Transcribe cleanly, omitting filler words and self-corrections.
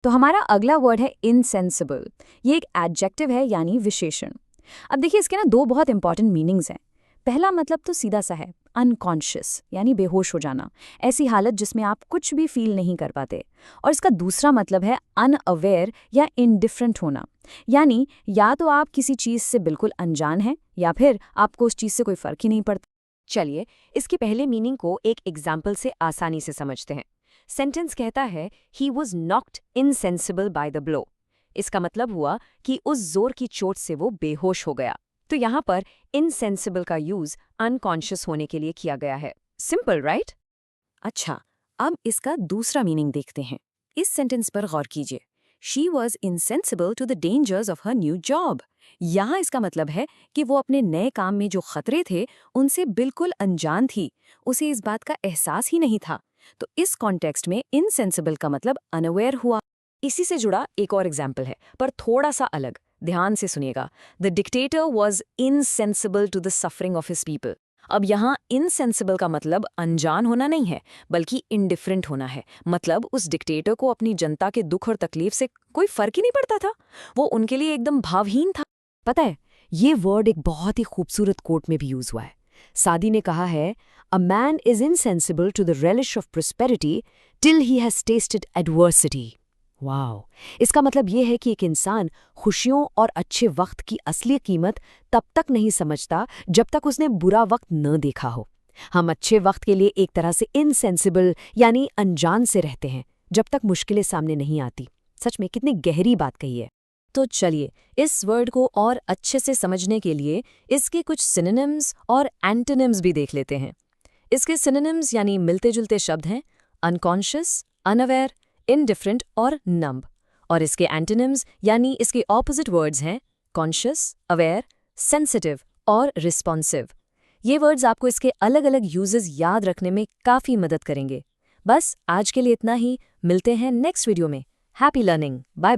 तो हमारा अगला वर्ड है इनसेंसिबल। ये एक एडजेक्टिव है यानी विशेषण। अब देखिए इसके ना दो बहुत इंपॉर्टेंट मीनिंग्स हैं। पहला मतलब तो सीधा सा है, अनकॉन्शियस यानी बेहोश हो जाना, ऐसी हालत जिसमें आप कुछ भी फील नहीं कर पाते। और इसका दूसरा मतलब है अनअवेयर या इनडिफरेंट होना, यानी या तो आप किसी चीज़ से बिल्कुल अनजान हैं या फिर आपको उस चीज़ से कोई फर्क ही नहीं पड़ता। चलिए इसके पहले मीनिंग को एक एग्जाम्पल से आसानी से समझते हैं। सेंटेंस कहता है he was knocked insensible by the blow. इसका मतलब हुआ कि उस जोर की चोट से वो बेहोश हो गया। तो यहाँ पर इनसेंसिबल का यूज अनकॉन्शियस होने के लिए किया गया है। Simple right? अच्छा, अब इसका दूसरा मीनिंग देखते हैं। इस सेंटेंस पर गौर कीजिए। She was insensible to the dangers of her new job. यहाँ इसका मतलब है कि वो अपने नए काम में जो खतरे थे उनसे बिल्कुल अनजान थी, उसे इस बात का एहसास ही नहीं था। तो इस कॉन्टेक्स्ट में इनसेंसिबल का मतलब अनअवेयर हुआ। इसी से जुड़ा एक और एग्जाम्पल है, पर थोड़ा सा अलग। ध्यान से सुनिएगा। The dictator was insensible to the suffering of his people. अब यहाँ इनसेंसिबल का मतलब अनजान होना नहीं है, बल्कि इंडिफरेंट होना है। मतलब उस डिक्टेटर को अपनी जनता के दुख और तकलीफ से कोई फर्क ही नहीं पड़ता था। वो उनके लिए एकदम भावहीन था। पता है, ये वर्ड एक बहुत ही खूबसूरत कोट में भी यूज हुआ है। सादी ने कहा है, a man is insensible to the relish of prosperity till he has tasted adversity. Wow! इसका मतलब ये है कि एक इंसान खुशियों और अच्छे वक्त की असली कीमत तब तक नहीं समझता जब तक उसने बुरा वक्त न देखा हो। हम अच्छे वक्त के लिए एक तरह से इनसेंसिबल यानी अनजान से रहते हैं जब तक मुश्किलें सामने नहीं आती। सच में कितनी गहरी बात कही है। तो चलिए इस वर्ड को और अच्छे से समझने के लिए इसके कुछ सिनोनिम्स और एंटोनिम्स भी देख लेते हैं। इसके सिनोनिम्स यानी मिलते जुलते शब्द हैं अनकॉन्शियस, अनअवेयर, इनडिफरेंट और नम्ब। और इसके एंटोनिम्स यानी इसके ऑपोजिट वर्ड्स हैं कॉन्शियस, अवेयर, सेंसिटिव और रिस्पॉन्सिव। ये वर्ड्स आपको इसके अलग अलग यूजेस याद रखने में काफ़ी मदद करेंगे। बस आज के लिए इतना ही। मिलते हैं नेक्स्ट वीडियो में। Happy learning. बाय।